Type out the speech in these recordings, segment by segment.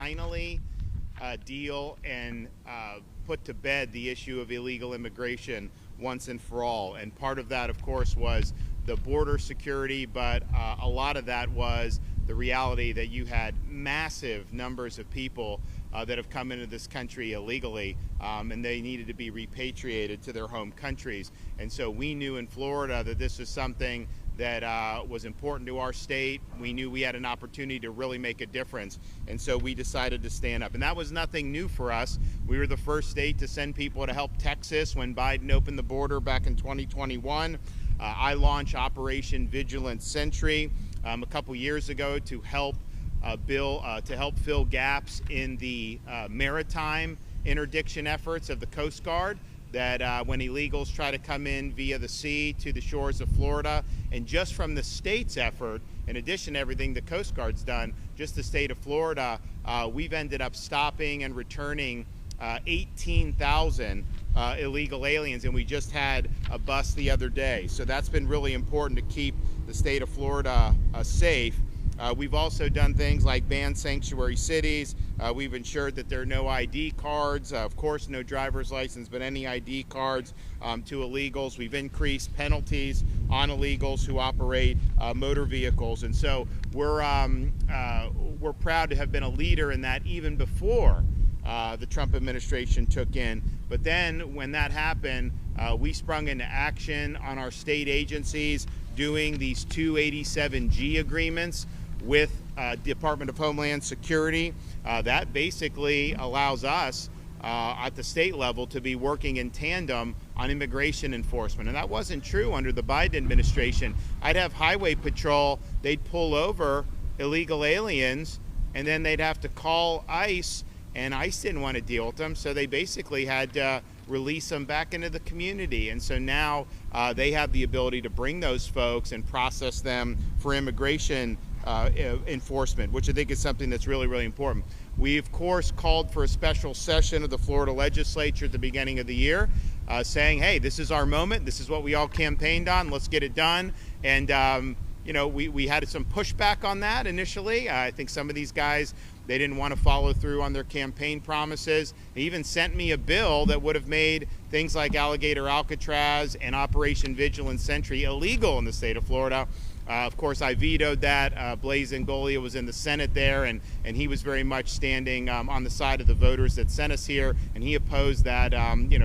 finally deal and put to bed the issue of illegal immigration once and for all. And part of that, of course, was the border security, but a lot of that was the reality that you had massive numbers of people that have come into this country illegally, and they needed to be repatriated to their home countries. And so we knew in Florida that this was something that was important to our state. We knew we had an opportunity to really make a difference, and so we decided to stand up. And that was nothing new for us. We were the first state to send people to help Texas when Biden opened the border back in 2021. I launched Operation Vigilant Sentry a couple years ago to help fill gaps in the maritime interdiction efforts of the Coast Guard, that when illegals try to come in via the sea to the shores of Florida. And just from the state's effort, in addition to everything the Coast Guard's done, just the state of Florida, we've ended up stopping and returning 18,000 illegal aliens, and we just had a bust the other day. So that's been really important to keep the state of Florida safe. We've also done things like ban sanctuary cities. We've ensured that there are no ID cards, of course no driver's license, but any ID cards to illegals. We've increased penalties on illegals who operate motor vehicles. And so we're proud to have been a leader in that even before the Trump administration took in. But then when that happened, we sprung into action on our state agencies doing these 287G agreements with Department of Homeland Security. That basically allows us at the state level to be working in tandem on immigration enforcement. And that wasn't true under the Biden administration. I'd have Highway Patrol, they'd pull over illegal aliens, and then they'd have to call ICE, and ICE didn't want to deal with them, so they basically had to release them back into the community. And so now they have the ability to bring those folks and process them for immigration enforcement, which I think is something that's really, really important. We, of course, called for a special session of the Florida legislature at the beginning of the year, saying, hey, this is our moment. This is what we all campaigned on. Let's get it done. And, you know, we had some pushback on that initially. I think some of these guys, they didn't want to follow through on their campaign promises. They even sent me a bill that would have made things like Alligator Alcatraz and Operation Vigilant Sentry illegal in the state of Florida. Of course, I vetoed that. Blaise Ingoglia was in the Senate there, and he was very much standing on the side of the voters that sent us here, and he opposed that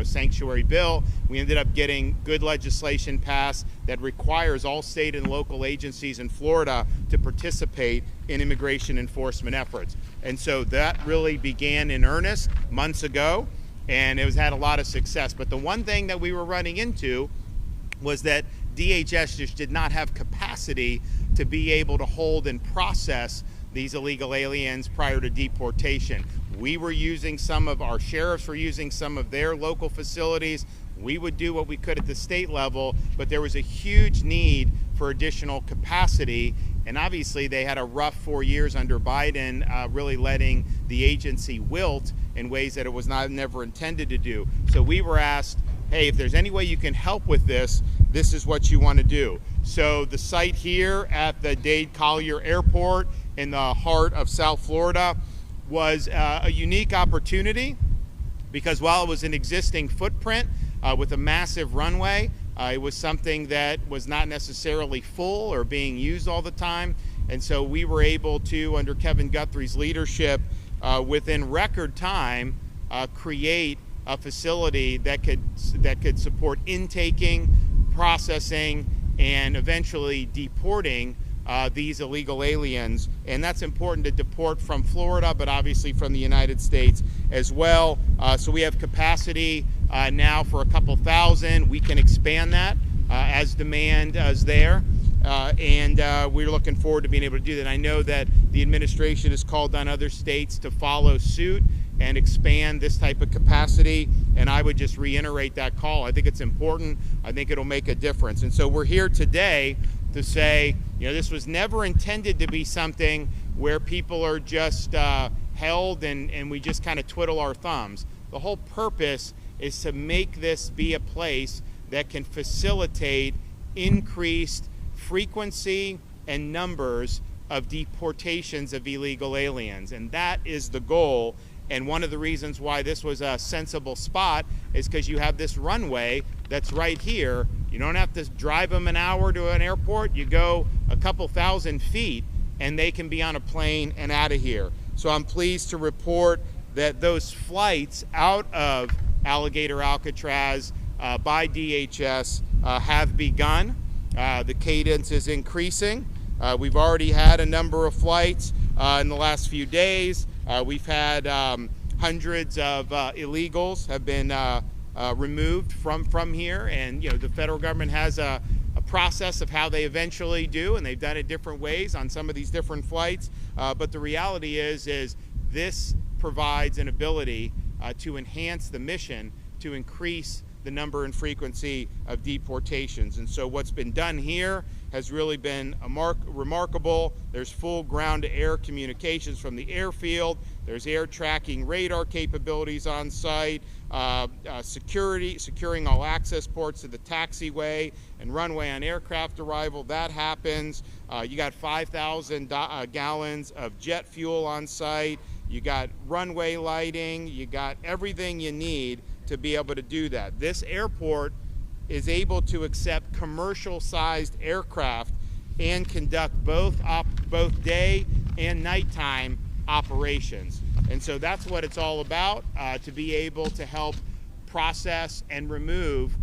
sanctuary bill. We ended up getting good legislation passed that requires all state and local agencies in Florida to participate in immigration enforcement efforts. And so that really began in earnest months ago, and it had a lot of success. But the one thing that we were running into was that DHS just did not have capacity to be able to hold and process these illegal aliens prior to deportation. We were using our sheriffs were using some of their local facilities. We would do what we could at the state level, but there was a huge need for additional capacity. And obviously they had a rough 4 years under Biden, really letting the agency wilt in ways that it was never intended to do. So we were asked, hey, if there's any way you can help with this, this is what you want to do. So the site here at the Dade Collier Airport in the heart of South Florida was a unique opportunity, because while it was an existing footprint with a massive runway, it was something that was not necessarily full or being used all the time. And so we were able to, under Kevin Guthrie's leadership, within record time, create a facility that could support intaking, processing, and eventually deporting these illegal aliens. And that's important to deport from Florida, but obviously from the United States as well. So we have capacity now for a couple thousand. We can expand that as demand is there. And we're looking forward to being able to do that. I know that the administration has called on other states to follow suit and expand this type of capacity, and I would just reiterate that call. I think it's important. I think it'll make a difference. And so we're here today to say, this was never intended to be something where people are just held and we just kind of twiddle our thumbs. The whole purpose is to make this be a place that can facilitate increased frequency and numbers of deportations of illegal aliens. And that is the goal. And one of the reasons why this was a sensible spot is because you have this runway that's right here. You don't have to drive them an hour to an airport. You go a couple thousand feet and they can be on a plane and out of here. So I'm pleased to report that those flights out of Alligator Alcatraz by DHS have begun. The cadence is increasing. We've already had a number of flights in the last few days. We've had hundreds of illegals have been removed from here, and the federal government has a process of how they eventually do, and they've done it different ways on some of these different flights. But the reality is this provides an ability to enhance the mission, to increase the number and frequency of deportations. And so what's been done here has really been remarkable. There's full ground-to-air communications from the airfield. There's air tracking radar capabilities on site, securing all access ports to the taxiway and runway on aircraft arrival. That happens. You got 5,000 gallons of jet fuel on site. You got runway lighting. You got everything you need to be able to do that. This airport is able to accept commercial-sized aircraft and conduct both day and nighttime operations. And so that's what it's all about, to be able to help process and remove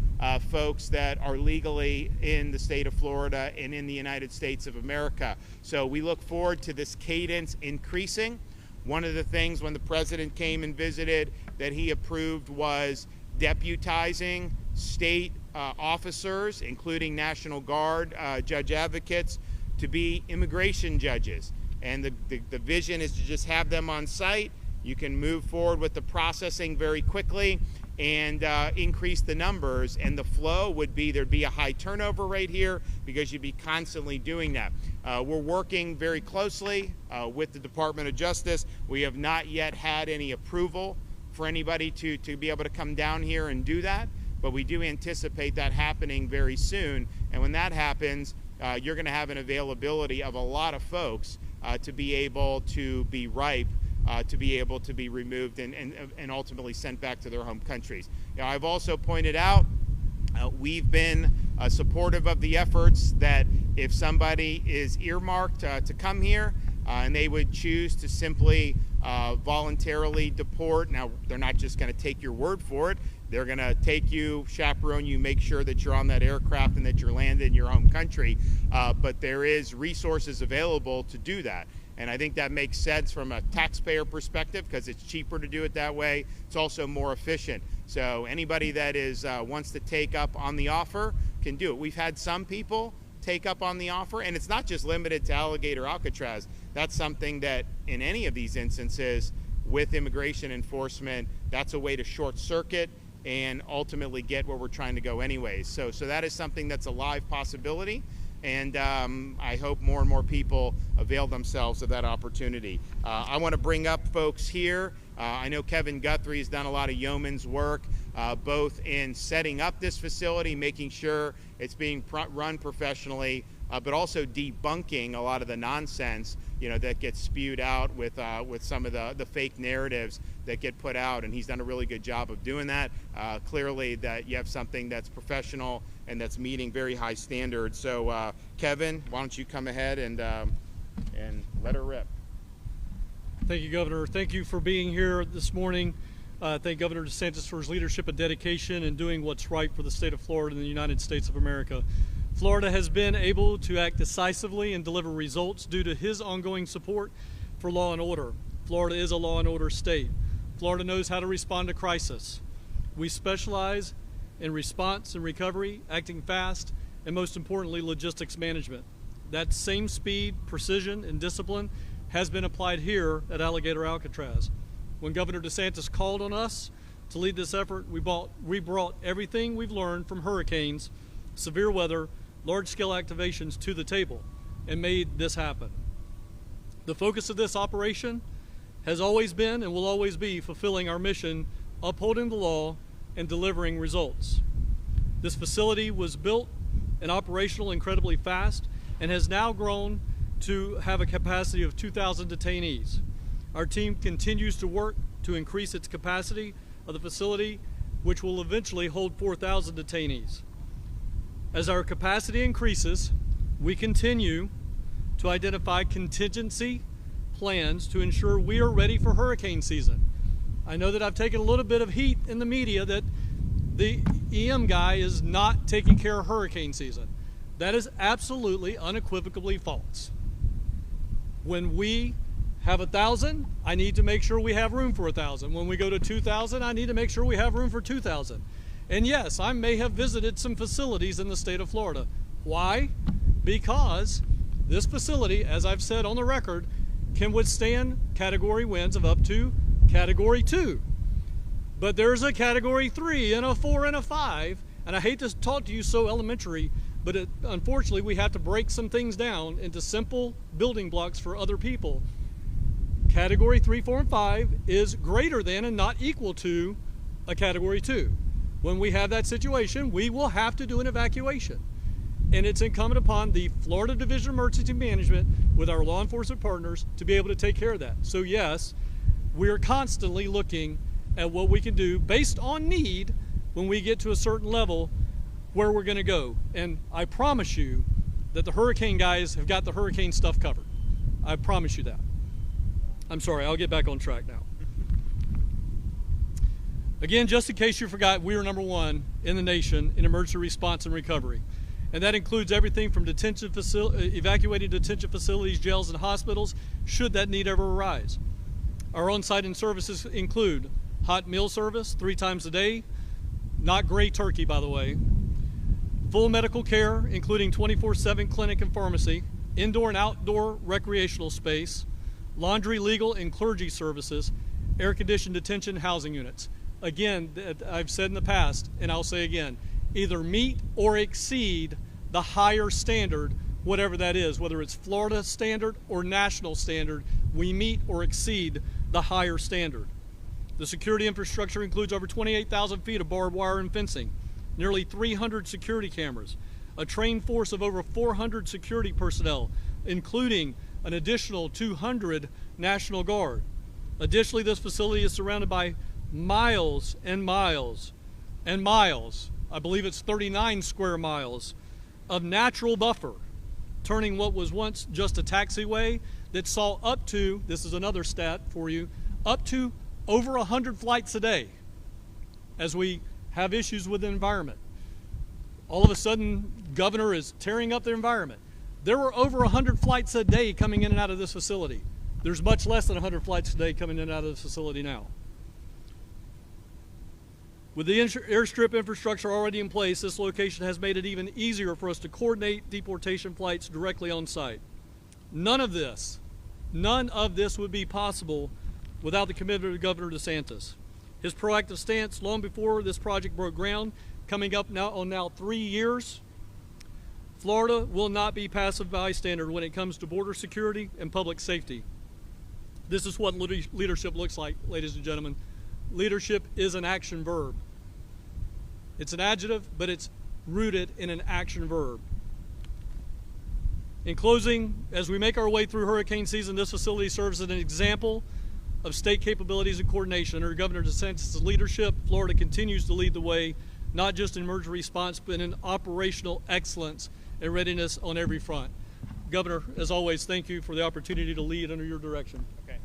folks that are legally in the state of Florida and in the United States of America. So we look forward to this cadence increasing. One of the things when the president came and visited that he approved was deputizing state officers, including National Guard judge advocates, to be immigration judges. And the vision is to just have them on site. You can move forward with the processing very quickly and increase the numbers. And the flow would be, there'd be a high turnover rate here because you'd be constantly doing that. We're working very closely with the Department of Justice. We have not yet had any approval for anybody to be able to come down here and do that, but we do anticipate that happening very soon. And when that happens, you're going to have an availability of a lot of folks to be able to be ripe, to be able to be removed and ultimately sent back to their home countries. Now, I've also pointed out we've been supportive of the efforts that if somebody is earmarked to come here and they would choose to simply voluntarily deport. Now, they're not just going to take your word for it. They're going to take you, chaperone you, make sure that you're on that aircraft and that you're landed in your home country. But there is resources available to do that. And I think that makes sense from a taxpayer perspective because it's cheaper to do it that way. It's also more efficient. So anybody that wants to take up on the offer can do it. We've had some people take up on the offer, and it's not just limited to Alligator Alcatraz. That's something that in any of these instances with immigration enforcement, that's a way to short circuit and ultimately get where we're trying to go anyways. So that is something that's a live possibility, and I hope more and more people avail themselves of that opportunity. I want to bring up folks here. I know Kevin Guthrie has done a lot of yeoman's work, both in setting up this facility, making sure it's being run professionally, but also debunking a lot of the nonsense, that gets spewed out with some of the fake narratives that get put out, and he's done a really good job of doing that. Clearly, that you have something that's professional and that's meeting very high standards. So, Kevin, why don't you come ahead and let her rip? Thank you, Governor. Thank you for being here this morning. Thank Governor DeSantis for his leadership and dedication in doing what's right for the state of Florida and the United States of America. Florida has been able to act decisively and deliver results due to his ongoing support for law and order. Florida is a law and order state. Florida knows how to respond to crisis. We specialize in response and recovery, acting fast, and most importantly, logistics management. That same speed, precision, and discipline has been applied here at Alligator Alcatraz. When Governor DeSantis called on us to lead this effort, we brought everything we've learned from hurricanes, severe weather, large-scale activations to the table and made this happen. The focus of this operation has always been and will always be fulfilling our mission, upholding the law and delivering results. This facility was built and operational incredibly fast and has now grown to have a capacity of 2,000 detainees. Our team continues to work to increase its capacity of the facility, which will eventually hold 4,000 detainees. As our capacity increases, we continue to identify contingency plans to ensure we are ready for hurricane season. I know that I've taken a little bit of heat in the media that the EM guy is not taking care of hurricane season. That is absolutely unequivocally false. When we have 1,000, I need to make sure we have room for 1,000. When we go to 2,000, I need to make sure we have room for 2,000. And yes, I may have visited some facilities in the state of Florida. Why? Because this facility, as I've said on the record, can withstand category winds of up to category 2. But there's a category 3 and a 4 and a 5. And I hate to talk to you so elementary, but unfortunately we have to break some things down into simple building blocks for other people. Category 3, 4, and 5 is greater than and not equal to a category 2. When we have that situation, we will have to do an evacuation. And it's incumbent upon the Florida Division of Emergency Management with our law enforcement partners to be able to take care of that. So yes, we're constantly looking at what we can do based on need when we get to a certain level where we're going to go. And I promise you that the hurricane guys have got the hurricane stuff covered. I promise you that. I'm sorry, I'll get back on track now. Again, just in case you forgot, we are #1 in the nation in emergency response and recovery. And that includes everything from evacuating detention facilities, jails, and hospitals, should that need ever arise. Our on-site and services include hot meal service 3 times a day, not gray turkey, by the way, full medical care, including 24/7 clinic and pharmacy, indoor and outdoor recreational space, laundry, legal, and clergy services, air-conditioned detention housing units. Again, I've said in the past, and I'll say again, either meet or exceed the higher standard, whatever that is, whether it's Florida standard or national standard, we meet or exceed the higher standard. The security infrastructure includes over 28,000 feet of barbed wire and fencing, nearly 300 security cameras, a trained force of over 400 security personnel, including an additional 200 National Guard. Additionally, this facility is surrounded by miles and miles and miles, I believe it's 39 square miles, of natural buffer, turning what was once just a taxiway that saw up to, this is another stat for you, up to over 100 flights a day as we have issues with the environment. All of a sudden, governor is tearing up the environment. There were over 100 flights a day coming in and out of this facility. There's much less than 100 flights a day coming in and out of this facility now. With the airstrip infrastructure already in place, this location has made it even easier for us to coordinate deportation flights directly on site. None of this would be possible without the commitment of Governor DeSantis. His proactive stance long before this project broke ground, coming up now 3 years, Florida will not be passive bystander when it comes to border security and public safety. This is what leadership looks like, ladies and gentlemen. Leadership is an action verb. It's an adjective, but it's rooted in an action verb. In closing, as we make our way through hurricane season, this facility serves as an example of state capabilities and coordination. Under Governor DeSantis' leadership, Florida continues to lead the way, not just in emergency response, but in operational excellence and readiness on every front. Governor, as always, thank you for the opportunity to lead under your direction. Okay.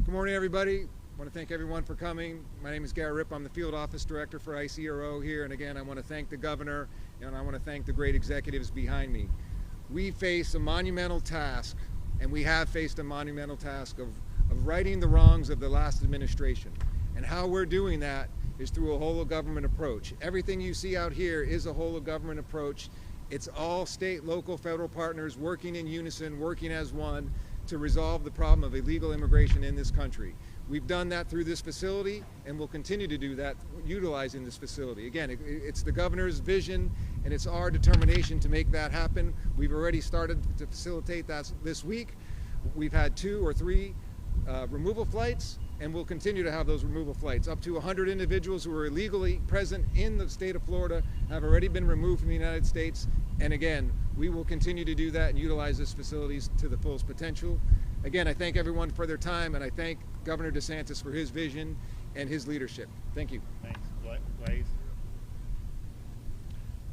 Good morning, everybody. I want to thank everyone for coming. My name is Gary Ripp. I'm the Field Office Director for ICRO here. And again, I want to thank the Governor, and I want to thank the great executives behind me. We face a monumental task, and we have faced a monumental task of righting the wrongs of the last administration. And how we're doing that is through a whole of government approach. Everything you see out here is a whole of government approach. It's all state, local, federal partners working in unison, working as one to resolve the problem of illegal immigration in this country. We've done that through this facility, and we'll continue to do that utilizing this facility. Again, it's the governor's vision, and it's our determination to make that happen. We've already started to facilitate that this week. We've had 2 or 3 removal flights, and we'll continue to have those removal flights. Up to 100 individuals who are illegally present in the state of Florida have already been removed from the United States. And again, we will continue to do that and utilize these facilities to the fullest potential. Again, I thank everyone for their time, and I thank Governor DeSantis for his vision and his leadership. Thank you. Thanks. Blaze.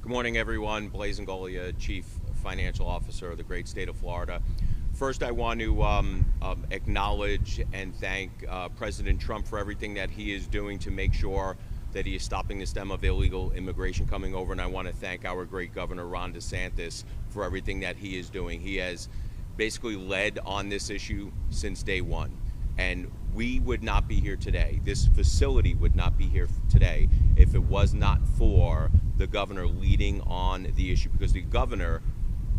Good morning, everyone. Blaze Angolia, Chief Financial Officer of the great state of Florida. First, I want to acknowledge and thank President Trump for everything that he is doing to make sure that he is stopping the stem of illegal immigration coming over. And I want to thank our great Governor Ron DeSantis for everything that he is doing. He has basically led on this issue since day one. And we would not be here today. This facility would not be here today if it was not for the governor leading on the issue, because the Governor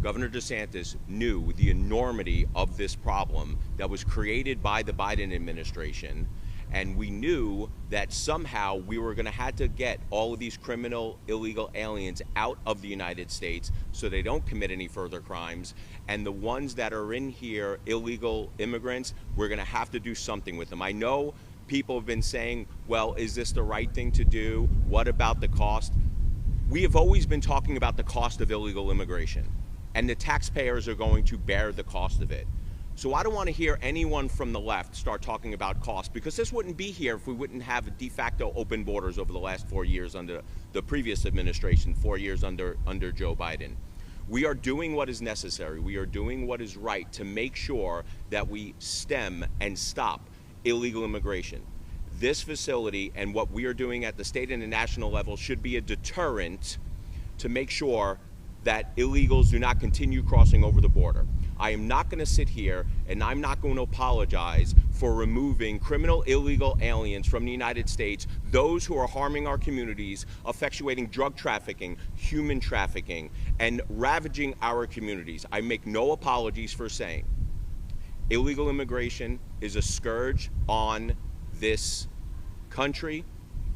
DeSantis knew the enormity of this problem that was created by the Biden administration, and we knew that somehow we were going to have to get all of these criminal illegal aliens out of the United States so they don't commit any further crimes, and the ones that are in here, illegal immigrants, we're going to have to do something with them. I know people have been saying, well, is this the right thing to do? What about the cost? We have always been talking about the cost of illegal immigration, and the taxpayers are going to bear the cost of it. So I don't want to hear anyone from the left start talking about cost, because this wouldn't be here if we wouldn't have de facto open borders over the last 4 years under the previous administration, 4 years under Joe Biden. We are doing what is necessary. We are doing what is right to make sure that we stem and stop illegal immigration. This facility and what we are doing at the state and the national level should be a deterrent to make sure that illegals do not continue crossing over the border. I am not going to sit here and I'm not going to apologize for removing criminal illegal aliens from the United States, those who are harming our communities, effectuating drug trafficking, human trafficking, and ravaging our communities. I make no apologies for saying illegal immigration is a scourge on this country.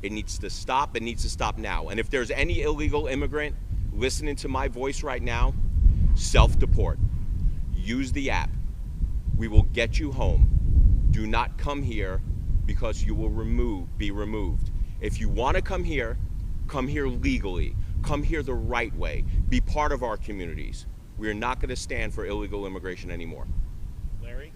It needs to stop. It needs to stop now. And if there's any illegal immigrant listening to my voice right now, self-deport. Use the app. We will get you home. Do not come here because you will be removed. If you want to come here legally. Come here the right way. Be part of our communities. We are not going to stand for illegal immigration anymore. Larry?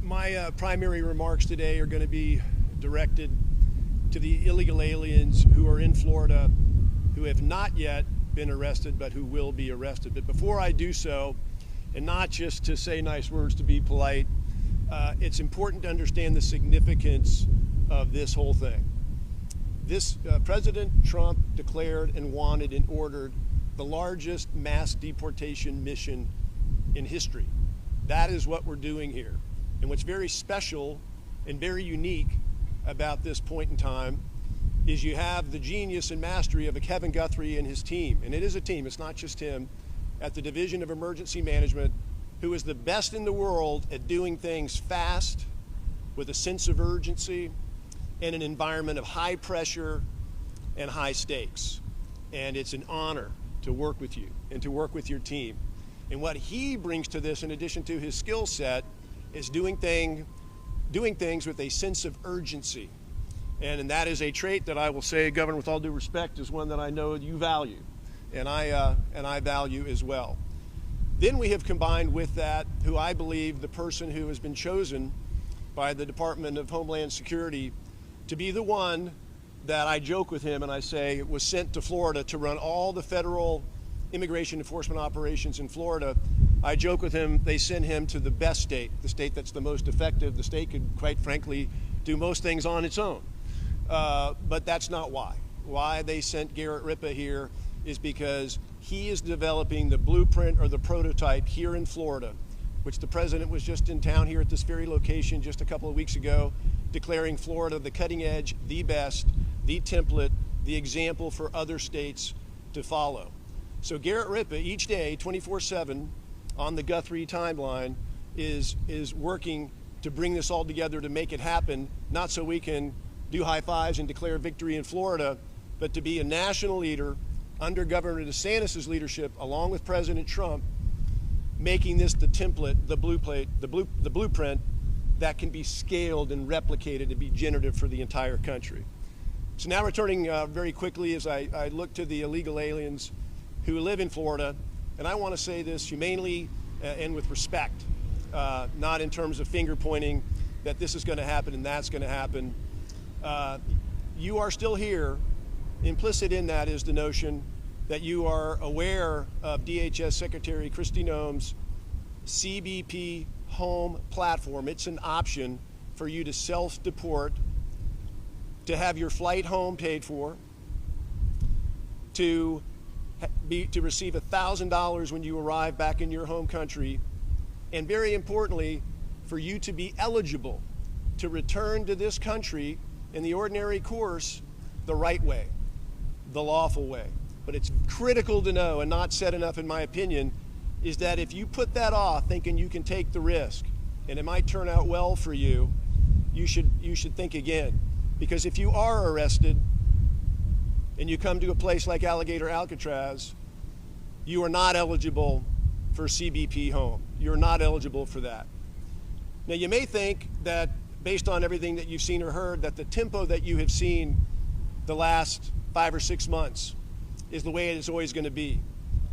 My primary remarks today are going to be directed to the illegal aliens who are in Florida, who have not yet been arrested, but who will be arrested. But before I do so, and not just to say nice words to be polite, it's important to understand the significance of this whole thing. President Trump declared and wanted and ordered the largest mass deportation mission in history. That is what we're doing here. And what's very special and very unique about this point in time is you have the genius and mastery of a Kevin Guthrie and his team, and it is a team, it's not just him, at the Division of Emergency Management, who is the best in the world at doing things fast, with a sense of urgency, in an environment of high pressure and high stakes. And it's an honor to work with you and to work with your team. And what he brings to this, in addition to his skill set, is doing things with a sense of urgency. And that is a trait that I will say, Governor, with all due respect, is one that I know you value, and I value as well. Then we have combined with that, who I believe the person who has been chosen by the Department of Homeland Security to be the one that I joke with him and I say was sent to Florida to run all the federal immigration enforcement operations in Florida. I joke with him, they sent him to the best state, the state that's the most effective. The state could, quite frankly, do most things on its own. But that's not why. Why they sent Garrett Ripa here is because he is developing the blueprint or the prototype here in Florida, which the president was just in town here at this very location just a couple of weeks ago, declaring Florida the cutting edge, the best, the template, the example for other states to follow. So Garrett Ripa each day, 24/7, on the Guthrie timeline, is working to bring this all together to make it happen, not so we can do high fives and declare victory in Florida, but to be a national leader under Governor DeSantis' leadership, along with President Trump, making this the template, the blueprint that can be scaled and replicated and be generative for the entire country. So now returning very quickly as I look to the illegal aliens who live in Florida, and I want to say this humanely and with respect, not in terms of finger pointing that this is going to happen and that's going to happen. You are still here. Implicit in that is the notion that you are aware of DHS Secretary Kristi Noem's CBP home platform. It's an option for you to self-deport, to have your flight home paid for, to receive $1,000 when you arrive back in your home country, and very importantly, for you to be eligible to return to this country in the ordinary course the right way, the lawful way. But it's critical to know, and not said enough in my opinion, is that if you put that off thinking you can take the risk and it might turn out well for you, you should think again. Because if you are arrested and you come to a place like Alligator Alcatraz, you are not eligible for CBP home. You're not eligible for that. Now you may think that based on everything that you've seen or heard, that the tempo that you have seen the last 5 or 6 months is the way it is always going to be.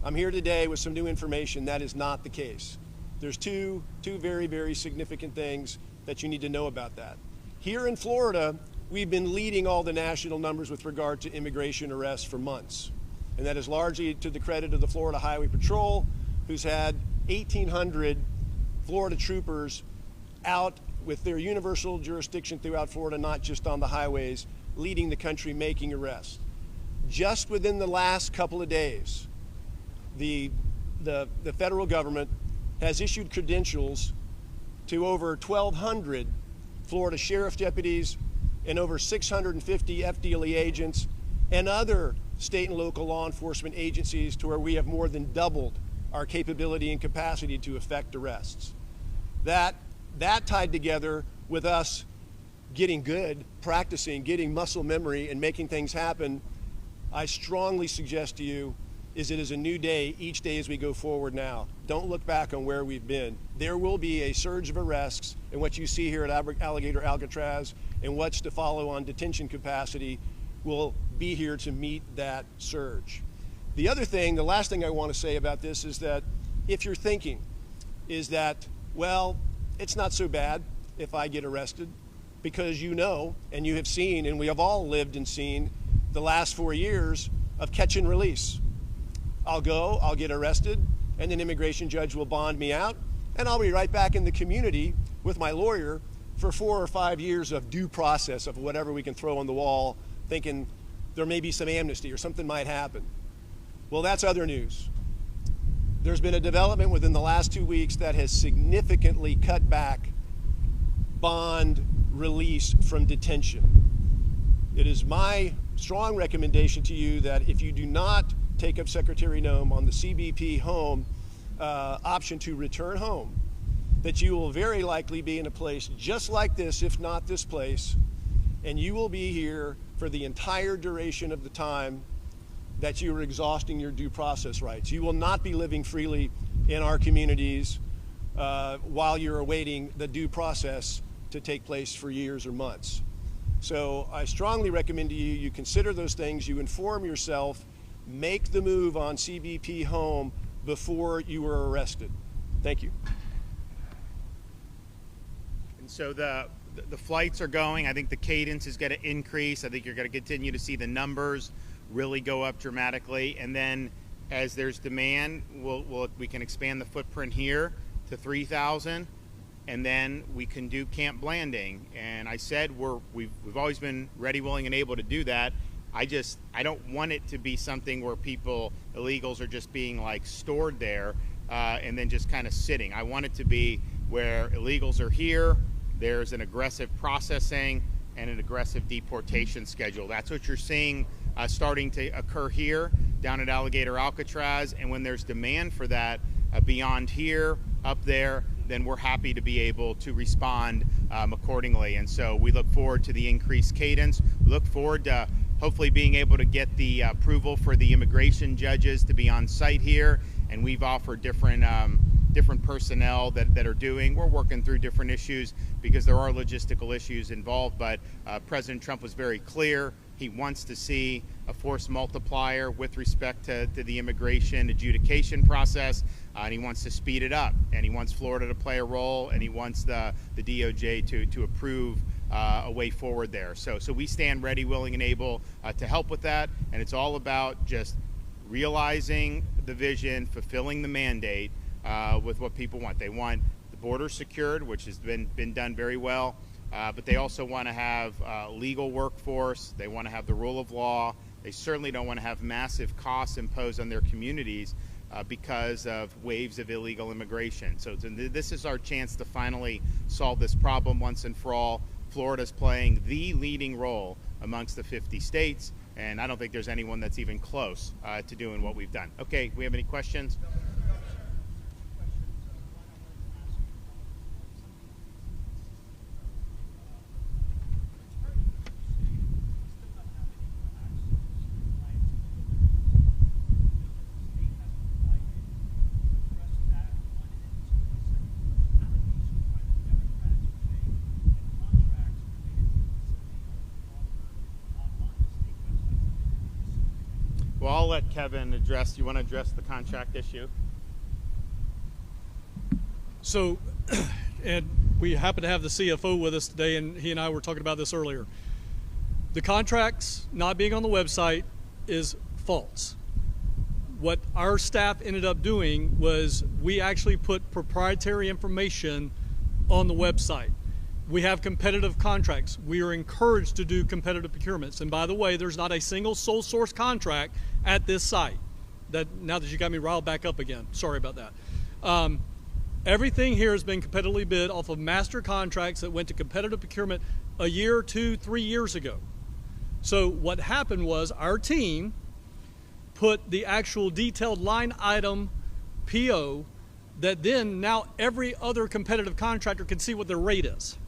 I'm here today with some new information. That is not the case. There's two very, very significant things that you need to know about that. Here in Florida, we've been leading all the national numbers with regard to immigration arrests for months. And that is largely to the credit of the Florida Highway Patrol, who's had 1,800 Florida troopers out with their universal jurisdiction throughout Florida, not just on the highways, leading the country making arrests. Just within the last couple of days, the federal government has issued credentials to over 1,200 Florida sheriff deputies and over 650 FDLE agents and other state and local law enforcement agencies, to where we have more than doubled our capability and capacity to effect arrests. That tied together with us getting good, practicing, getting muscle memory and making things happen, I strongly suggest to you is it is a new day each day as we go forward now. Don't look back on where we've been. There will be a surge of arrests, and what you see here at Alligator Alcatraz and what's to follow on detention capacity will be here to meet that surge. The other thing, the last thing I want to say about this is that if you're thinking is that, well, it's not so bad if I get arrested, because you know, and you have seen, and we have all lived and seen the last 4 years of catch and release. I'll go, I'll get arrested, and an immigration judge will bond me out, and I'll be right back in the community with my lawyer for 4 or 5 years of due process of whatever we can throw on the wall, thinking there may be some amnesty or something might happen. Well, that's other news. There's been a development within the last 2 weeks that has significantly cut back bond release from detention. It is my strong recommendation to you that if you do not take up Secretary Noem on the CBP home option to return home, that you will very likely be in a place just like this, if not this place, and you will be here for the entire duration of the time that you are exhausting your due process rights. You will not be living freely in our communities while you're awaiting the due process to take place for years or months. So I strongly recommend to you, you consider those things, you inform yourself, make the move on CBP home before you were arrested. Thank you. And so the flights are going. I think the cadence is going to increase. I think you're going to continue to see the numbers really go up dramatically. And then as there's demand, we can expand the footprint here to 3,000. And then we can do Camp Blanding. And I said we've always been ready, willing, and able to do that. I don't want it to be something where illegals are just being like stored there and then just kind of sitting. I want it to be where illegals are here, there's an aggressive processing and an aggressive deportation schedule. That's what you're seeing starting to occur here down at Alligator Alcatraz. And when there's demand for that beyond here, up there, then we're happy to be able to respond accordingly. And so we look forward to the increased cadence. We look forward to hopefully being able to get the approval for the immigration judges to be on site here. And we've offered different different personnel that are doing. We're working through different issues because there are logistical issues involved, but President Trump was very clear. He wants to see a force multiplier with respect to the immigration adjudication process, and he wants to speed it up, and he wants Florida to play a role, and he wants the DOJ to approve a way forward there. So we stand ready, willing, and able to help with that, and it's all about just realizing the vision, fulfilling the mandate with what people want. They want the border secured, which has been done very well. But they also want to have legal workforce. They want to have the rule of law. They certainly don't want to have massive costs imposed on their communities because of waves of illegal immigration. So this is our chance to finally solve this problem once and for all. Florida's playing the leading role amongst the 50 states, and I don't think there's anyone that's even close to doing what we've done. Okay, we have any questions? Well, I'll let Kevin address. You want to address the contract issue? So, and we happen to have the CFO with us today, and he and I were talking about this earlier. The contracts not being on the website is false. What our staff ended up doing was we actually put proprietary information on the website. We have competitive contracts. We are encouraged to do competitive procurements. And by the way, there's not a single sole source contract at this site. Now that you got me riled back up again, sorry about that. Everything here has been competitively bid off of master contracts that went to competitive procurement a year, 2, 3 years ago. So what happened was our team put the actual detailed line item PO that then now every other competitive contractor can see what their rate is.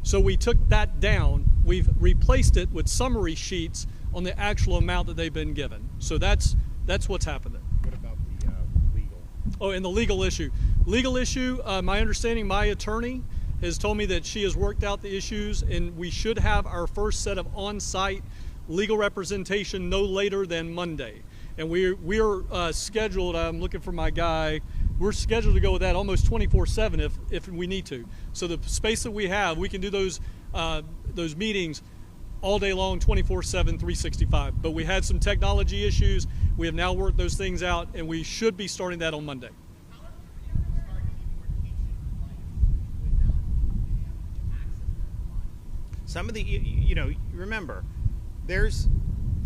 So we took that down. We've replaced it with summary sheets on the actual amount that they've been given. So that's what's happened there. What about the legal? Oh, and the legal issue. Legal issue, my understanding, my attorney has told me that she has worked out the issues, and we should have our first set of on-site legal representation no later than Monday. And we are scheduled, I'm looking for my guy, we're scheduled to go with that almost 24/7 if we need to. So the space that we have, we can do those meetings all day long, 24/7, 365. But we had some technology issues. We have now worked those things out, and we should be starting that on Monday. Some of the, remember, there's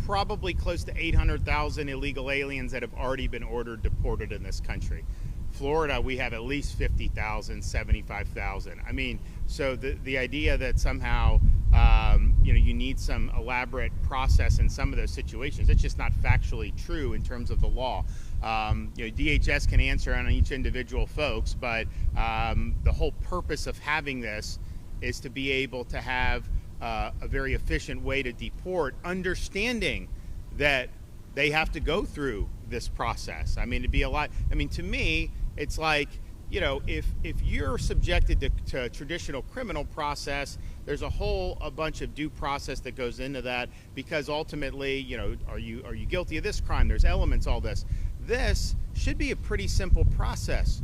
probably close to 800,000 illegal aliens that have already been ordered deported in this country. Florida, we have at least 50,000, 75,000. I mean, so the idea that somehow, you need some elaborate process in some of those situations, it's just not factually true in terms of the law. DHS can answer on each individual folks, but the whole purpose of having this is to be able to have a very efficient way to deport, understanding that they have to go through this process. I mean, it'd be a lot. I mean, to me, it's like, if you're subjected to traditional criminal process, there's a bunch of due process that goes into that, because ultimately, are you guilty of this crime? There's elements, all this. This should be a pretty simple process.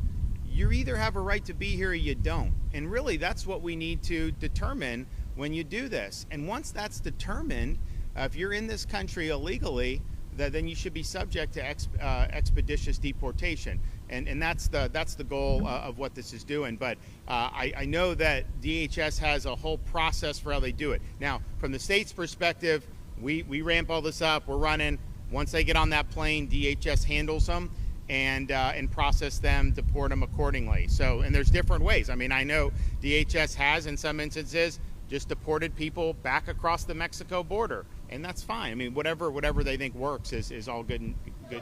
You either have a right to be here or you don't. And really, that's what we need to determine when you do this. And once that's determined, if you're in this country illegally, then you should be subject to expeditious deportation. And that's the goal of what this is doing. But I know that DHS has a whole process for how they do it. Now, from the state's perspective, we ramp all this up, we're running. Once they get on that plane, DHS handles them and process them, deport them accordingly. So, and there's different ways. I mean, I know DHS has, in some instances, just deported people back across the Mexico border, and that's fine. I mean, whatever they think works is all good and good.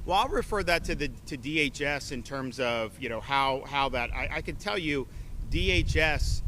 Well, I'll refer that to DHS in terms of how that I can tell you, DHS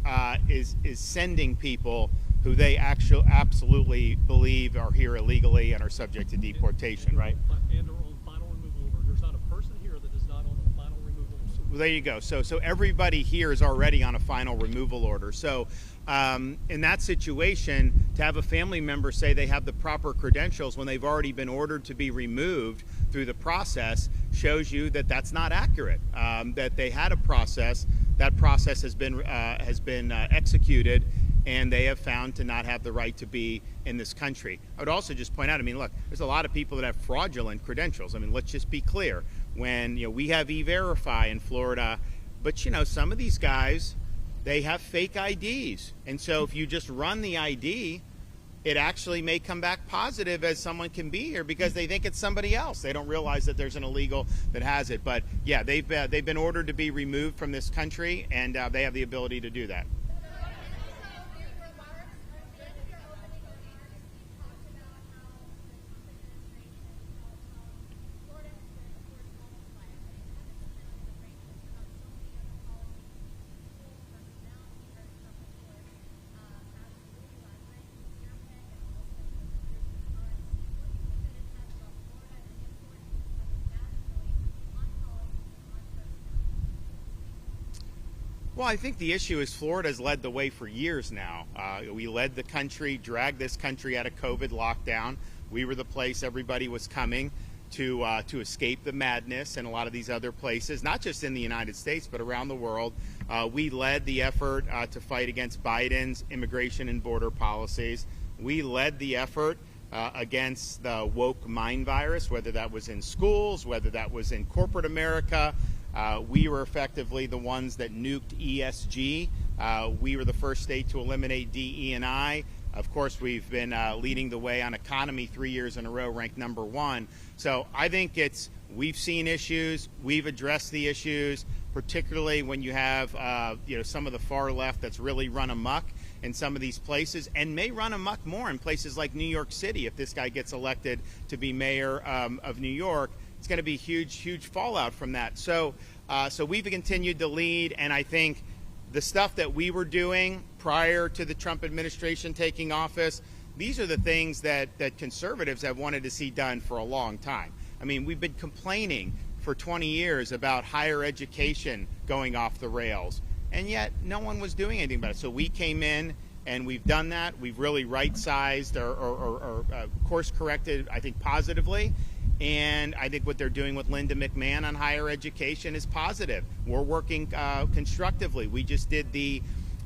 is sending people who they absolutely believe are here illegally and are subject to deportation, right? And are on final removal order. There's not a person here that is not on a final removal order. Well, there you go. So everybody here is already on a final removal order. So in that situation, to have a family member say they have the proper credentials when they've already been ordered to be removed through the process shows you that that's not accurate. That they had a process. That process has been executed, and they have found to not have the right to be in this country. I would also just point out, I mean, look, there's a lot of people that have fraudulent credentials. I mean, let's just be clear. When we have E-Verify in Florida, but some of these guys, they have fake IDs, and so if you just run the ID, it actually may come back positive as someone can be here because they think it's somebody else. They don't realize that there's an illegal that has it. But yeah, they've been ordered to be removed from this country, and they have the ability to do that. Well, I think the issue is Florida's led the way for years now. We led the country, dragged this country out of COVID lockdown. We were the place everybody was coming to escape the madness in a lot of these other places, not just in the United States, but around the world. We led the effort to fight against Biden's immigration and border policies. We led the effort against the woke mind virus, whether that was in schools, whether that was in corporate America. We were effectively the ones that nuked ESG. We were the first state to eliminate DE&I. Of course, we've been leading the way on economy 3 years in a row, ranked #1. So I think we've seen issues, we've addressed the issues, particularly when you have some of the far left that's really run amok in some of these places, and may run amok more in places like New York City if this guy gets elected to be mayor of New York. It's going to be huge fallout from that. So we've continued to lead, and I think the stuff that we were doing prior to the Trump administration taking office, these are the things that conservatives have wanted to see done for a long time. I mean, we've been complaining for 20 years about higher education going off the rails, and yet no one was doing anything about it. So we came in, and we've done that. We've really right-sized or course-corrected, I think, positively. And I think what they're doing with Linda McMahon on higher education is positive. We're working constructively. We just did the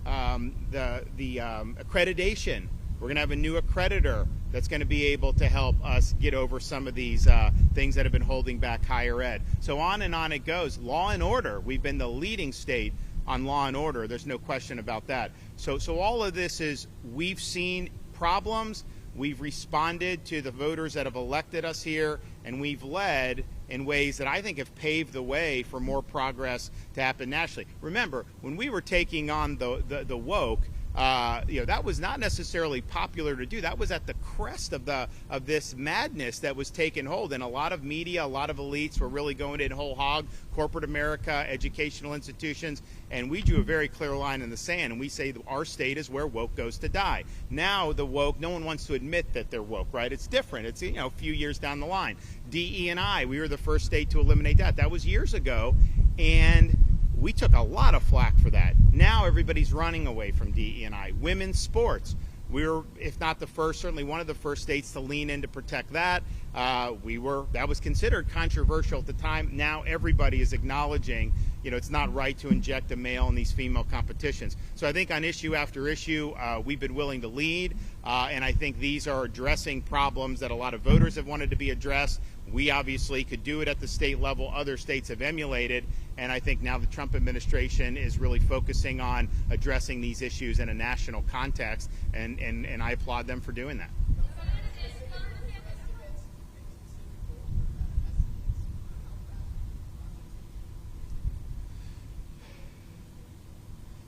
accreditation. We're going to have a new accreditor that's going to be able to help us get over some of these things that have been holding back higher ed. So on and on it goes. Law and order. We've been the leading state on law and order. There's no question about that. So all of this is, we've seen problems. We've responded to the voters that have elected us here, and we've led in ways that I think have paved the way for more progress to happen nationally. Remember, when we were taking on the woke, that was not necessarily popular to do. That was at the crest of this madness that was taking hold, and a lot of media, a lot of elites were really going in whole hog, corporate America, educational institutions, and we drew a very clear line in the sand, and we say that our state is where woke goes to die. Now the woke, no one wants to admit that they're woke, right? It's different. It's a few years down the line. DE&I, we were the first state to eliminate that. That was years ago, and we took a lot of flack for that. Now everybody's running away from DE&I. Women's sports, we were, if not the first, certainly one of the first states to lean in to protect that. That was considered controversial at the time. Now everybody is acknowledging, it's not right to inject a male in these female competitions. So I think on issue after issue, we've been willing to lead, and I think these are addressing problems that a lot of voters have wanted to be addressed. We obviously could do it at the state level. Other states have emulated, and I think now the Trump administration is really focusing on addressing these issues in a national context, and I applaud them for doing that.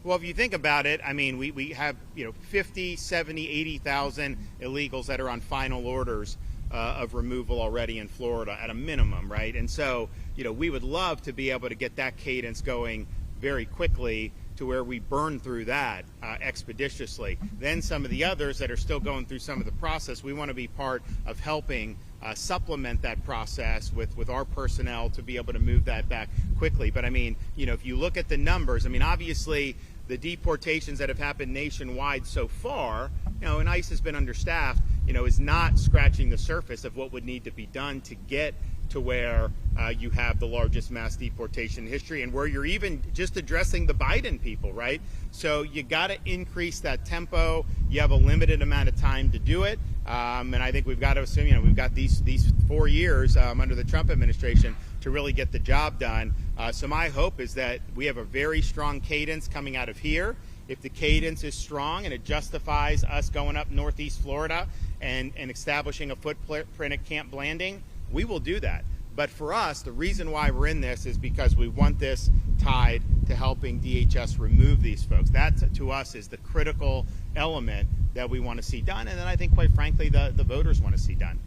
Well, if you think about it, I mean, we have 50, 70, 80,000 illegals that are on final orders of removal already in Florida at a minimum, right? And so, we would love to be able to get that cadence going very quickly to where we burn through that expeditiously. Then some of the others that are still going through some of the process, we want to be part of helping supplement that process with our personnel to be able to move that back quickly. But I mean, if you look at the numbers, I mean, obviously the deportations that have happened nationwide so far, and ICE has been understaffed, is not scratching the surface of what would need to be done to get to where you have the largest mass deportation in history, and where you're even just addressing the Biden people, right? So you got to increase that tempo. You have a limited amount of time to do it, and I think we've got to assume, we've got these 4 years under the Trump administration to really get the job done. So my hope is that we have a very strong cadence coming out of here. If the cadence is strong and it justifies us going up Northeast Florida and establishing a footprint at Camp Blanding, we will do that. But for us, the reason why we're in this is because we want this tied to helping DHS remove these folks. That, to us, is the critical element that we want to see done, and then I think, quite frankly, the voters want to see done.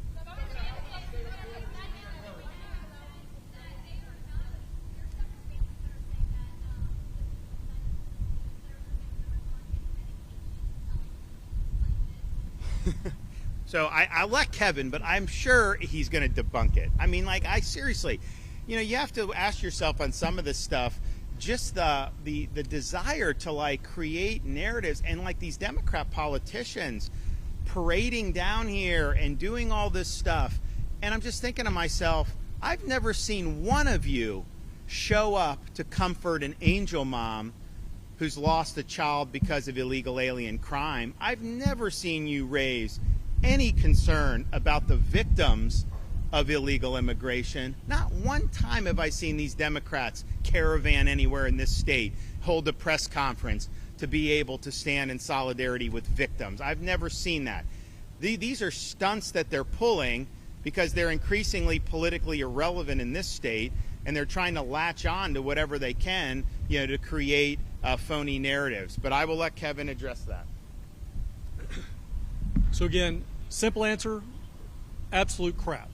So I let Kevin, but I'm sure he's going to debunk it. I mean, I seriously, you have to ask yourself on some of this stuff, just the desire to create narratives, and these Democrat politicians parading down here and doing all this stuff. And I'm just thinking to myself, I've never seen one of you show up to comfort an angel mom who's lost a child because of illegal alien crime. I've never seen you raise any concern about the victims of illegal immigration. Not one time have I seen these Democrats caravan anywhere in this state, hold a press conference to be able to stand in solidarity with victims. I've never seen that. These are stunts that they're pulling because they're increasingly politically irrelevant in this state, and they're trying to latch on to whatever they can, to create phony narratives. But I will let Kevin address that. So again, simple answer, absolute crap.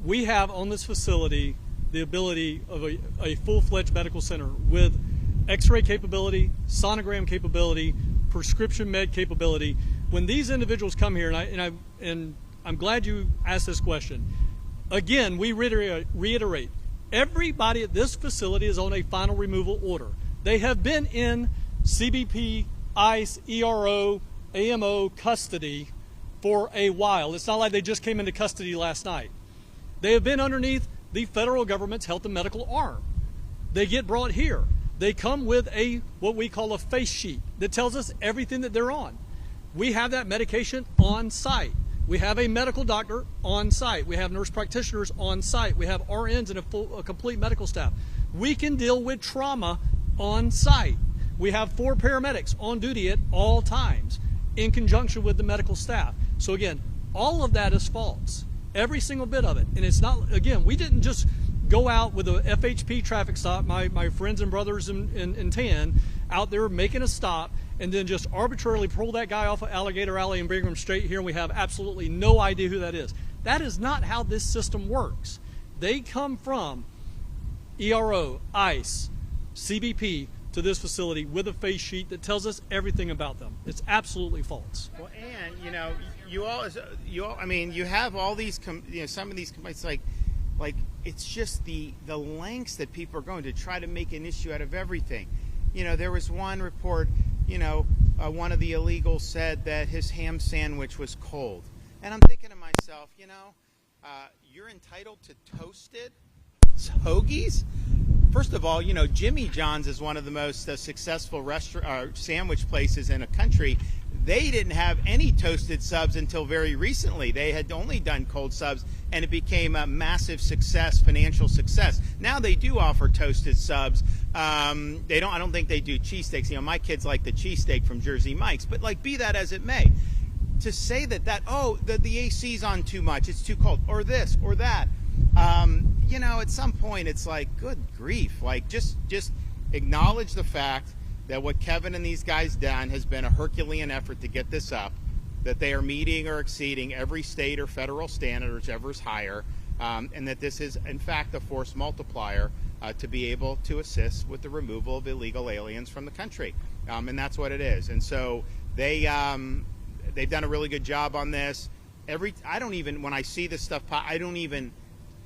We have on this facility the ability of a full-fledged medical center with x-ray capability, sonogram capability, prescription med capability. When these individuals come here, and I'm glad you asked this question. Again, we reiterate, everybody at this facility is on a final removal order. They have been in CBP, ICE, ERO, AMO custody for a while. It's not like they just came into custody last night. They have been underneath the federal government's health and medical arm. They get brought here. They come with what we call a face sheet that tells us everything that they're on. We have that medication on site. We have a medical doctor on site. We have nurse practitioners on site. We have RNs and a complete medical staff. We can deal with trauma on site. We have 4 paramedics on duty at all times in conjunction with the medical staff. So again, all of that is false. Every single bit of it. And it's not, again, we didn't just go out with a FHP traffic stop, my friends and brothers in tan, out there making a stop, and then just arbitrarily pull that guy off of Alligator Alley and bring him straight here, and we have absolutely no idea who that is. That is not how this system works. They come from ERO, ICE, CBP to this facility with a face sheet that tells us everything about them. It's absolutely false. Well, and you have all these, some of these complaints, like it's just the lengths that people are going to try to make an issue out of everything. There was one report, one of the illegals said that his ham sandwich was cold. And I'm thinking to myself, you're entitled to toasted hoagies? First of all, Jimmy John's is one of the most successful sandwich places in a country. They didn't have any toasted subs until very recently. They had only done cold subs, and it became a massive success, financial success. Now they do offer toasted subs. I don't think they do cheesesteaks. My kids like the cheesesteak from Jersey Mike's, but be that as it may, to say that the AC's on too much, it's too cold, or this or that. At some point it's good grief. Just acknowledge the fact that what Kevin and these guys done has been a Herculean effort to get this up. that they are meeting or exceeding every state or federal standard, whichever is higher, and that this is, in fact, a force multiplier to be able to assist with the removal of illegal aliens from the country. And that's what it is. And so they've done a really good job on this. I don't even, when I see this stuff, I don't even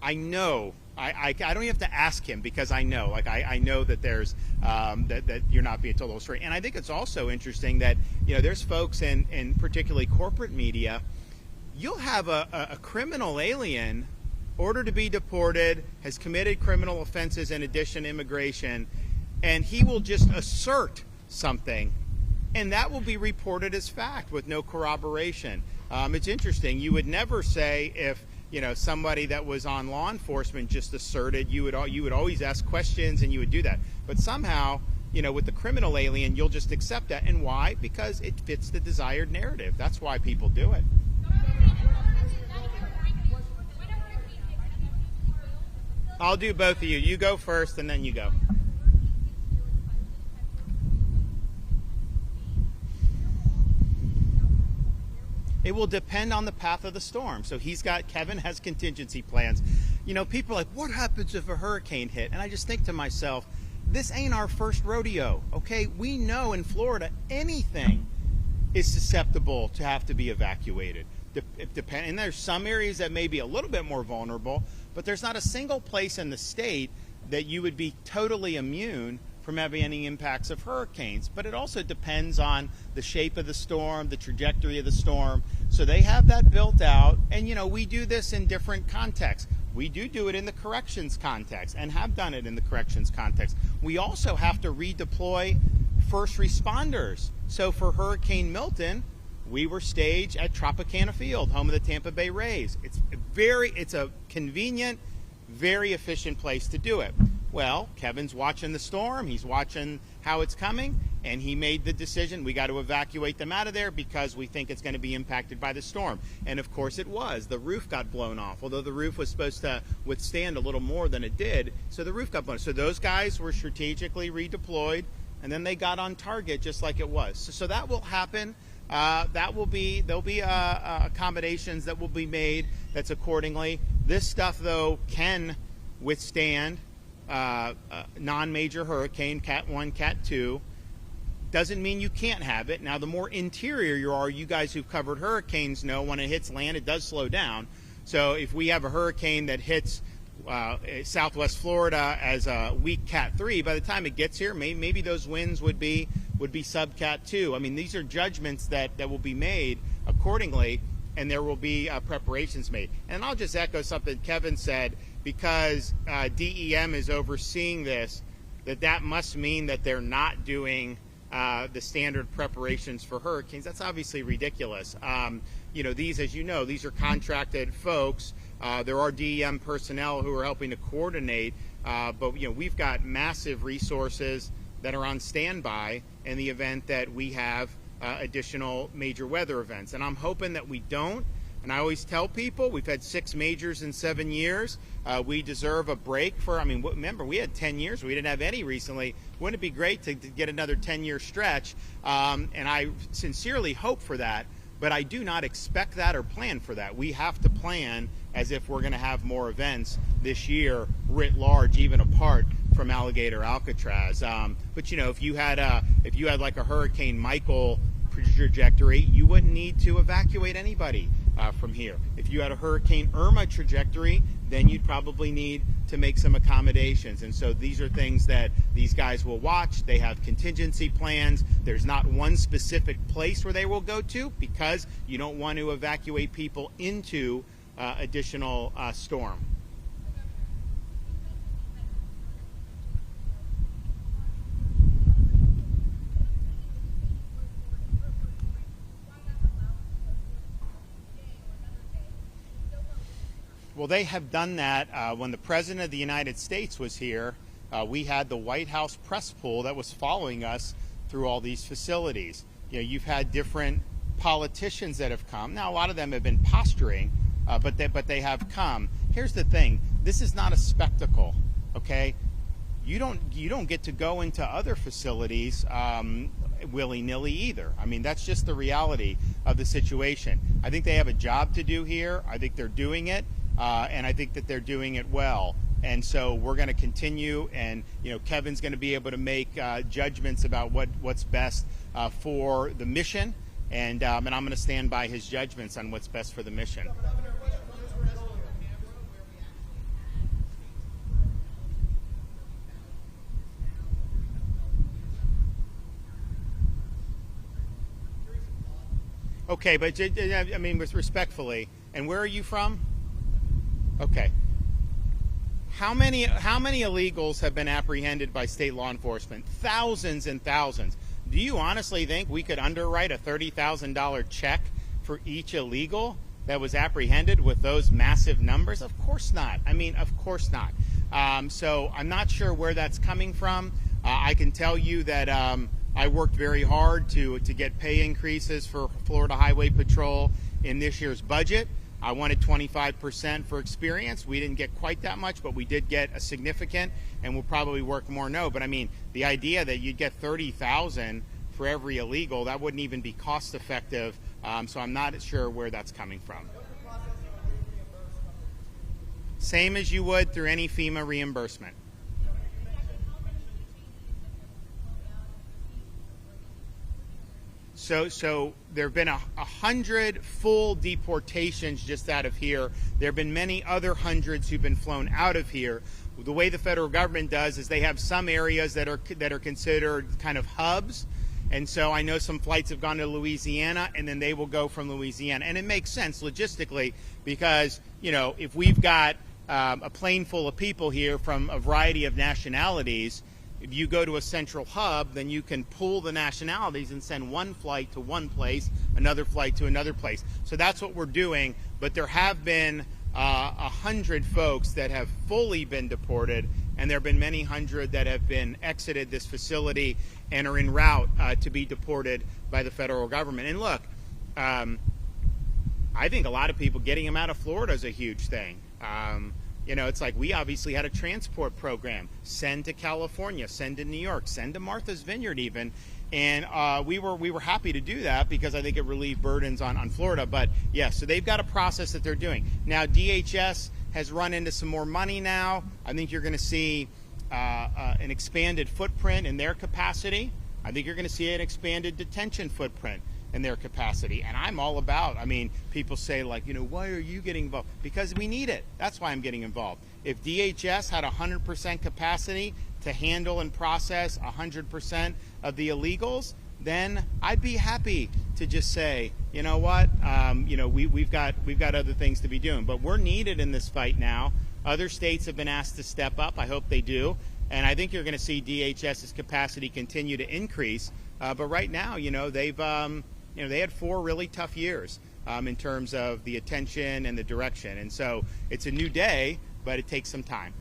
have to ask him, because I know, I know that there's, that you're not being told the whole story. And I think it's also interesting that, there's folks in particularly corporate media, you'll have a criminal alien ordered to be deported, has committed criminal offenses in addition to immigration, and he will just assert something, and that will be reported as fact with no corroboration. It's interesting. You would never say if somebody that was on law enforcement just asserted. You would always ask questions, and you would do that. But somehow, with the criminal alien, you'll just accept that. And why? Because it fits the desired narrative. That's why people do it. I'll do both of you. You go first, and then you go. It will depend on the path of the storm. So Kevin has contingency plans. People are like, what happens if a hurricane hit? And I just think to myself, this ain't our first rodeo, okay? We know in Florida, anything is susceptible to have to be evacuated. And there's some areas that may be a little bit more vulnerable, but there's not a single place in the state that you would be totally immune from having any impacts of hurricanes. But it also depends on the shape of the storm, the trajectory of the storm. So they have that built out. And, we do this in different contexts. We do it in the corrections context, and have done it in the corrections context. We also have to redeploy first responders. So for Hurricane Milton, we were staged at Tropicana Field, home of the Tampa Bay Rays. It's a convenient, very efficient place to do it. Well, Kevin's watching the storm. He's watching how it's coming, and he made the decision, we got to evacuate them out of there because we think it's going to be impacted by the storm. And of course it was. The roof got blown off, although the roof was supposed to withstand a little more than it did. So the roof got blown off. So those guys were strategically redeployed, and then they got on target just like it was. So that will happen. There'll be accommodations that will be made that's accordingly. This stuff, though, can withstand non-major hurricane, Cat 1, Cat 2. Doesn't mean you can't have it. Now, the more interior you guys who've covered hurricanes know when it hits land, it does slow down. So if we have a hurricane that hits Southwest Florida as a weak Cat 3, by the time it gets here, maybe those winds would be sub Cat 2. I mean, these are judgments that will be made accordingly, and there will be preparations made. And I'll just echo something Kevin said, because DEM is overseeing this, that must mean that they're not doing the standard preparations for hurricanes. That's obviously ridiculous. These, as you know, these are contracted folks. There are DEM personnel who are helping to coordinate, but we've got massive resources that are on standby in the event that we have additional major weather events. And I'm hoping that we don't. And I always tell people, we've had 6 majors in 7 years. We deserve a break remember, we had 10 years. We didn't have any recently. Wouldn't it be great to get another 10-year stretch? And I sincerely hope for that, but I do not expect that or plan for that. We have to plan as if we're going to have more events this year, writ large, even apart from Alligator Alcatraz. But if you had like a Hurricane Michael trajectory, you wouldn't need to evacuate anybody from here. If you had a Hurricane Irma trajectory, then you'd probably need to make some accommodations. And so these are things that these guys will watch. They have contingency plans. There's not one specific place where they will go to, because you don't want to evacuate people into additional storm. Well, they have done that. When the President of the United States was here, we had the White House press pool that was following us through all these facilities. You've had different politicians that have come. Now, a lot of them have been posturing, but they have come. Here's the thing. This is not a spectacle, okay? you don't get to go into other facilities willy-nilly either. I mean, that's just the reality of the situation. I think they have a job to do here. I think they're doing it, and I think that they're doing it well. And so we're going to continue, and Kevin's going to be able to make judgments about what's best for the mission, and I'm going to stand by his judgments on what's best for the mission. Okay, but I mean, respectfully, and where are you from? Okay. How many illegals have been apprehended by state law enforcement? Thousands and thousands. Do you honestly think we could underwrite a $30,000 check for each illegal that was apprehended with those massive numbers? Of course not. I mean, of course not. So I'm not sure where that's coming from. I can tell you that I worked very hard to get pay increases for Florida Highway Patrol in this year's budget. I wanted 25% for experience. We didn't get quite that much, but we did get a significant, and we'll probably work more. No, but I mean, the idea that you'd get $30,000 for every illegal, that wouldn't even be cost effective. So I'm not sure where that's coming from. Same as you would through any FEMA reimbursement. So there have been 100 full deportations just out of here. There have been many other hundreds who've been flown out of here. The way the federal government does is they have some areas that are considered kind of hubs. And so I know some flights have gone to Louisiana, and then they will go from Louisiana. And it makes sense logistically because, if we've got a plane full of people here from a variety of nationalities, if you go to a central hub, then you can pool the nationalities and send one flight to one place, another flight to another place. So that's what we're doing. But there have been 100 folks that have fully been deported, and there have been many hundred that have been exited this facility and are en route to be deported by the federal government. And look, I think a lot of people getting them out of Florida is a huge thing. It's like we obviously had a transport program, send to California, send to New York, send to Martha's Vineyard even. And we were happy to do that because I think it relieved burdens on Florida. But yeah, so they've got a process that they're doing. Now DHS has run into some more money now. I think you're going to see an expanded footprint in their capacity. I think you're going to see an expanded detention footprint in their capacity. And I'm all about, people say like, why are you getting involved? Because we need it. That's why I'm getting involved. If DHS had 100% capacity to handle and process 100% of the illegals, then I'd be happy to just say, you know what, we've got other things to be doing. But we're needed in this fight now. Other states have been asked to step up. I hope they do. And I think you're going to see DHS's capacity continue to increase. But right now, they've they had 4 really tough years in terms of the attention and the direction. And so it's a new day, but it takes some time.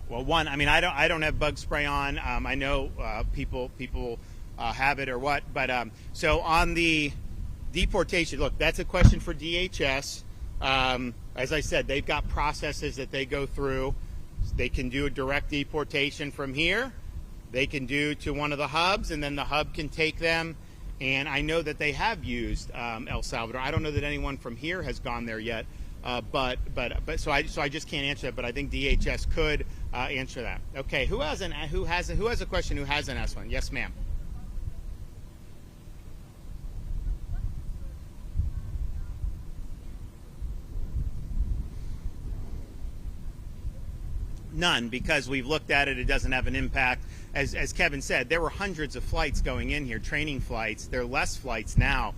Well, one, I don't have bug spray on. I know people have it or what, but so on the deportation, look, that's a question for DHS. As I said, they've got processes that they go through. They can do a direct deportation from here. They can do to one of the hubs, and then the hub can take them. And I know that they have used El Salvador. I don't know that anyone from here has gone there yet. But so I just can't answer that. But I think DHS could answer that. Okay, who has a question? Who hasn't asked one? Yes, ma'am. None, because we've looked at it. It doesn't have an impact. As Kevin said, there were hundreds of flights going in here, training flights. There are less flights now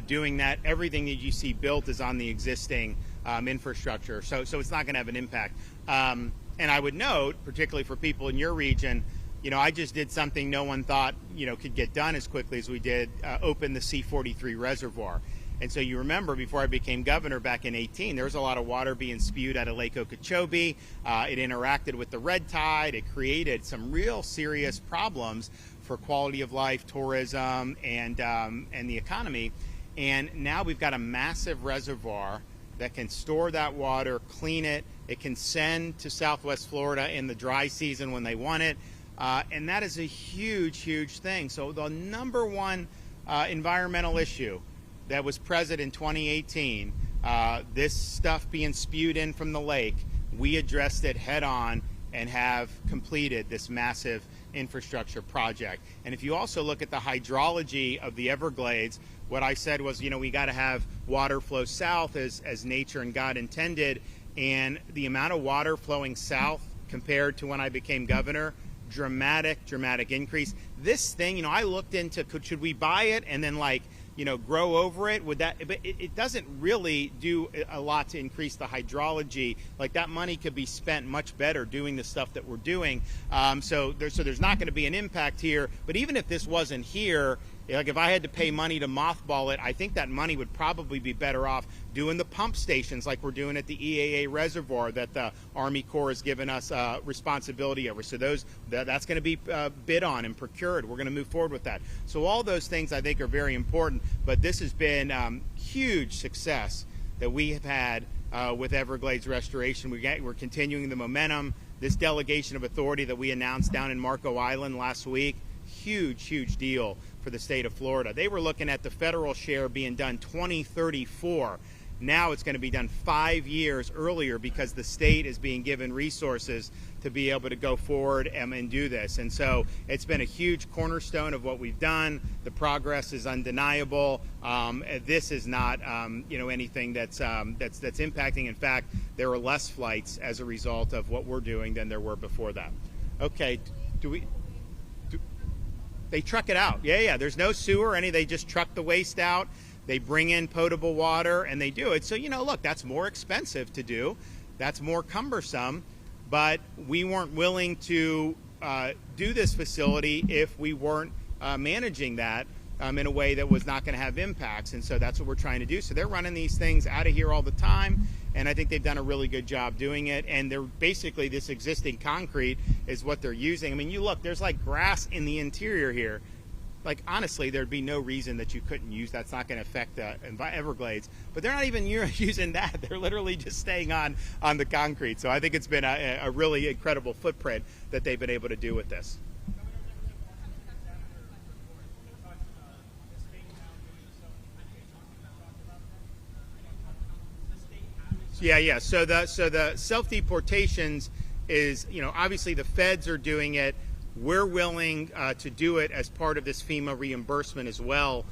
doing that. Everything that you see built is on the existing infrastructure, so it's not going to have an impact. And I would note, particularly for people in your region, I just did something no one thought could get done as quickly as we did, open the C-43 reservoir. And so you remember before I became governor back in 18, there was a lot of water being spewed out of Lake Okeechobee. It interacted with the red tide. It created some real serious problems for quality of life, tourism, and the economy. And now we've got a massive reservoir that can store that water, clean it. It can send to Southwest Florida in the dry season when they want it. And that is a huge, huge thing. So the number one environmental issue that was present in 2018, this stuff being spewed in from the lake, we addressed it head on and have completed this massive infrastructure project. And if you also look at the hydrology of the Everglades, what I said was, you know, we got to have water flow south as nature and God intended. And the amount of water flowing south compared to when I became governor, dramatic increase. This thing, you know, I looked into, should we buy it and then, like, you know, grow over it? Would that, but it doesn't really do a lot to increase the hydrology. Like, that money could be spent much better doing the stuff that we're doing. So there's not going to be an impact here. But even if this wasn't here, like, if I had to pay money to mothball it, I think that money would probably be better off doing the pump stations like we're doing at the EAA reservoir that the Army Corps has given us responsibility over. So that's going to be bid on and procured. We're going to move forward with that. So all those things I think are very important. But this has been huge success that we have had with Everglades restoration. We're continuing the momentum. This delegation of authority that we announced down in Marco Island last week, huge deal for the state of Florida. They were looking at the federal share being done 2034. Now it's going to be done 5 years earlier because the state is being given resources to be able to go forward and do this. And so it's been a huge cornerstone of what we've done. The progress is undeniable. This is not, you know, anything that's impacting. In fact, there are less flights as a result of what we're doing than there were before that. Okay, they truck it out. Yeah. There's no sewer or any. They just truck the waste out. They bring in potable water and they do it. So, you know, look, that's more expensive to do. That's more cumbersome. But we weren't willing to do this facility if we weren't managing that in a way that was not going to have impacts. And so that's what we're trying to do. So they're running these things out of here all the time. And I think they've done a really good job doing it. And they're basically, this existing concrete is what they're using. I mean, you look, there's like grass in the interior here. Like, honestly, there'd be no reason that you couldn't use that's not going to affect the Everglades. But they're not even using that. They're literally just staying on the concrete. So I think it's been a really incredible footprint that they've been able to do with this. Yeah. So the self-deportations is, you know, obviously the feds are doing it. We're willing to do it as part of this FEMA reimbursement as well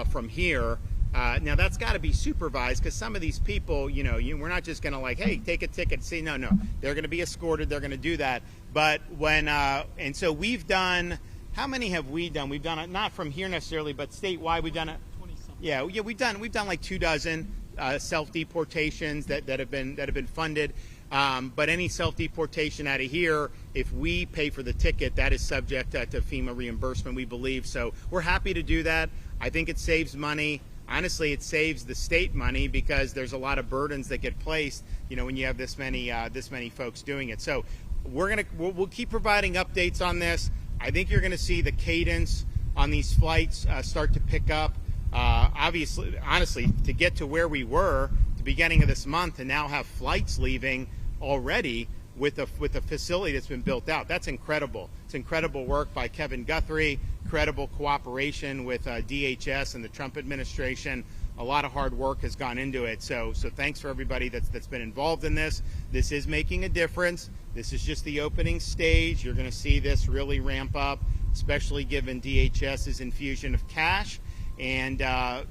from here. Now that's got to be supervised because some of these people, you know, we're not just going to like, hey, take a ticket. See, no, they're going to be escorted. They're going to do that. But when and so we've done. How many have we done? We've done it not from here necessarily, but statewide. We've done it. 20-something. Yeah. We've done like 24 self-deportations that have been funded. But any self-deportation out of here, if we pay for the ticket, that is subject to FEMA reimbursement, we believe. So we're happy to do that. I think it saves money. Honestly, it saves the state money because there's a lot of burdens that get placed, you know, when you have this many folks doing it. So we'll keep providing updates on this. I think you're going to see the cadence on these flights start to pick up. Obviously, honestly, to get to where we were at the beginning of this month and now have flights leaving already with a facility that's been built out, that's incredible. It's incredible work by Kevin Guthrie, incredible cooperation with DHS and the Trump administration. A lot of hard work has gone into it. So thanks for everybody that's been involved in this. This is making a difference. This is just the opening stage. You're going to see this really ramp up, especially given DHS's infusion of cash. And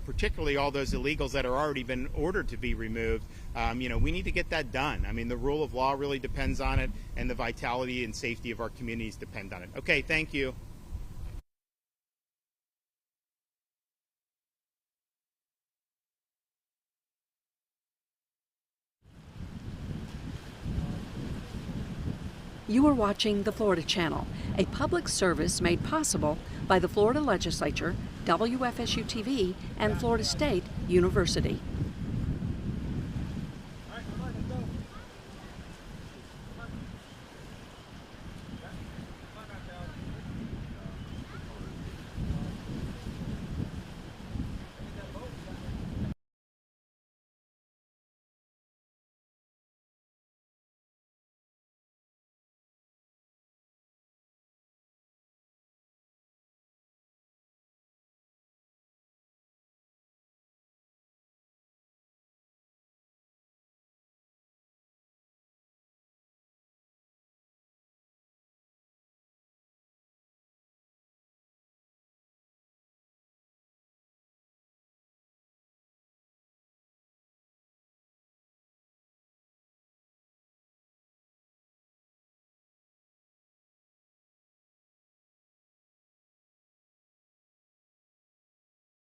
particularly all those illegals that are already been ordered to be removed. You know, we need to get that done. I mean, the rule of law really depends on it, and the vitality and safety of our communities depend on it. Okay, thank you. You are watching the Florida Channel, a public service made possible by the Florida Legislature, WFSU TV, and Florida State University.